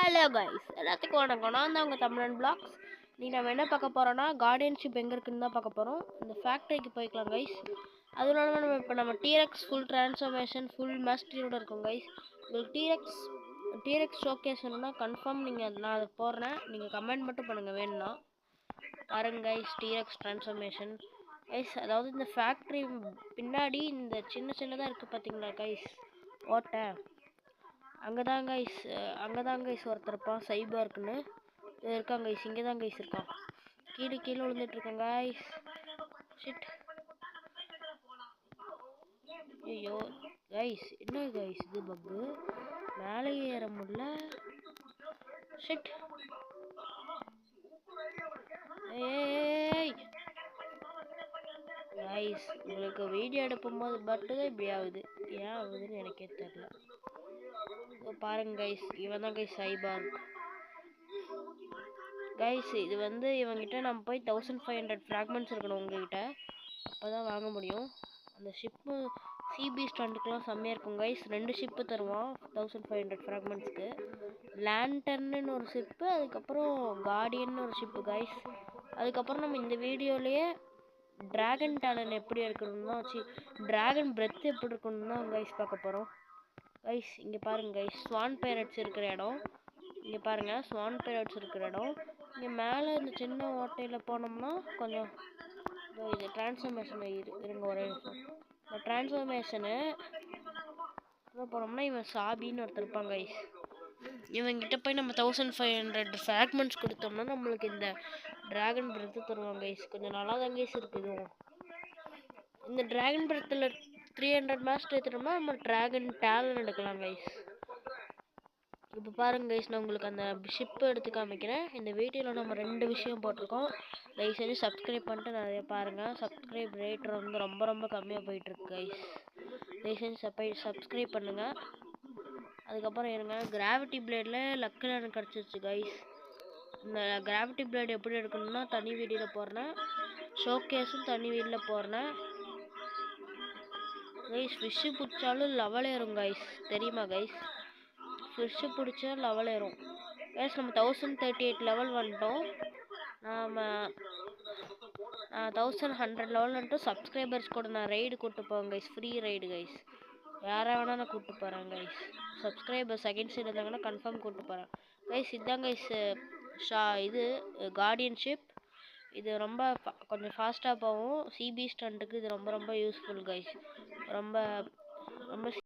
Hello guys, எல்லாத்துக்கும் வணக்கம். நான் தான் உங்கள் தமிழன் பிளாக்ஸ். நீ நம்ம என்ன பார்க்க போகிறோன்னா, கார்டியன்ஷிப் எங்கே இருக்குன்னு தான் பார்க்க போகிறோம். இந்த ஃபேக்ட்ரிக்கு போய்க்கலாம் கைஸ். அதுவும் இல்லாமல் நம்ம டீரெக்ஸ் ஃபுல் ட்ரான்ஸ்ஃபர்மேஷன் ஃபுல் மாஸ்டரியோட இருக்கும் கைஸ். உங்களுக்கு டீரெக்ஸ் ஷோகேஸ் வேணும்னா கன்ஃபார்ம் நான் அதை போடுறேன். நீங்கள் கமெண்ட் மட்டும் பண்ணுங்கள் வேணும்னா. பாருங்க கைஸ், டீரெக்ஸ் ட்ரான்ஸ்ஃபர்மேஷன் கைஸ். அதாவது இந்த ஃபேக்ட்ரி பின்னாடி இந்த சின்னதாக இருக்குது பார்த்தீங்களா கைஸ், ஓட்டை. அங்கே தான் கைஸ் ஒருத்தர் இருப்பான், சைபர்க்குன்னு இருக்கான் கைஸ். இங்கே தான் கைஸ் இருக்கான். கீழே விழுந்துட்டு இருக்கேன் கைஸ். ஷிட், ஐயோ கைஸ், என்ன கைஸ் இது பக்கு, மேலே ஏற முடியல. ஷிட், ஏய் கைஸ், உங்களுக்கு வீடியோ எடுக்கும்போது மட்டும்தான் இப்படி ஆகுது. ஏன் ஆகுதுன்னு எனக்கே தெரியல. பாருங்க கைஸ், இவன் தான் கைஸ் சைபார்க் கைஸ். இது வந்து இவங்கிட்ட நம்ம போய் 1500 ஃப்ராக்மெண்ட்ஸ் இருக்கணும் உங்ககிட்ட, அப்போ தான் வாங்க முடியும். அந்த ஷிப்பு சிபி ஸ்டாண்டுக்கெலாம் செம்மையாக இருக்கும் கைஸ். 2 ஷிப்பு தருவான் 1500 ஃப்ராக்மெண்ட்ஸ்க்கு. லேண்டர்ன்னு ஒரு ஷிப்பு, அதுக்கப்புறம் கார்டியன்னு ஒரு ஷிப்பு கைஸ். அதுக்கப்புறம் நம்ம இந்த வீடியோலேயே ட்ராகன் டேலன் எப்படி இருக்கணும்னா ட்ராகன் பிரெத் எப்படி இருக்கணும்னு தான் கைஸ் பார்க்க போகிறோம் கைஸ். இங்கே பாருங்க கைஸ், ஸ்வான் பைரட்ஸ் இருக்கிற இடம். இங்கே பாருங்கள், ஸ்வான் பைரட்ஸ் இருக்கிற இடம். இங்கே மேலே இந்த சின்ன ஓட்டையில் போனோம்னா கொஞ்சம் இது ட்ரான்ஸ்ஃபர்மேஷன் இருங்க ஒரே நிமிஷம். இந்த ட்ரான்ஸ்ஃபர்மேஷனு போனோம்னா இவன் சாபின்னு ஒருத்தர் இருப்பாங்க கைஸ். இவங்கிட்ட போய் நம்ம 1500 ஃப்ராக்மெண்ட்ஸ் கொடுத்தோம்னா நம்மளுக்கு இந்த ட்ராகன் பிரெத்து தருவாங்க கைஸ். கொஞ்சம் நல்லா தான் கைஸ் இருக்குது. இந்த ட்ராகன் பிரெத்தில் 300 மாஸ்டர் எடுத்துட்டோம்னா நம்ம ட்ராகன் டேலன் எடுக்கலாம் கைஸ். இப்போ பாருங்க கைஸ், நான் உங்களுக்கு அந்த ஷிப்பு எடுத்து காமிக்கிறேன். இந்த வீடியோவில் நம்ம 2 விஷயம் போட்டிருக்கோம். தயவு செஞ்சு சப்ஸ்கிரைப் பண்ணிட்டு நிறைய பாருங்கள். சப்ஸ்கிரைப் ரேட் வந்து ரொம்ப கம்மியாக போயிட்டுருக்கு கைஸ். தயவு செஞ்சு சப்ஸ்கிரைப் பண்ணுங்கள். அதுக்கப்புறம் இருங்க, கிராவிட்டி பிளேடில் லக்கில் எனக்கு கிடச்சிருச்சு கைஸ். இந்த கிராவிட்டி பிளேட் எப்படி எடுக்கணும்னா தனி வீடியோவில் போடுறேன், ஷோகேஸும் தனி வீடியோவில் போடுறேன் கைஸ். ஃபிஷ்ஷு பிடிச்சாலும் லெவல் ஏறும் கைஸ், தெரியுமா கைஸ்? ஃபிஷ்ஷு பிடிச்சா லெவல் ஏறும் கைஸ். நம்ம 1038 லெவல் வந்துட்டோம். நாம் 1100 லெவல் வந்துட்டோம். சப்ஸ்கிரைபர்ஸ் கூட நான் ரைடு கூப்பிட்டு போவேன் கைஸ், ஃப்ரீ ரைடு கைஸ். யாரை வேணால் நான் கூப்பிட்டு போகிறேன் கைஸ். சப்ஸ்கிரைபர் செகண்ட் சைடு இருந்தாங்கன்னா கன்ஃபார்ம் கூப்பிட்டு போகிறேன் கைஸ். இதுதான் கைஸ் இது கார்டியன்ஷிப். இது ரொம்ப கொஞ்சம் ஃபாஸ்ட்டாக போகும். சிபி ஸ்டண்ட்டுக்கு இது ரொம்ப யூஸ்ஃபுல் கைஸ். ரொம்ப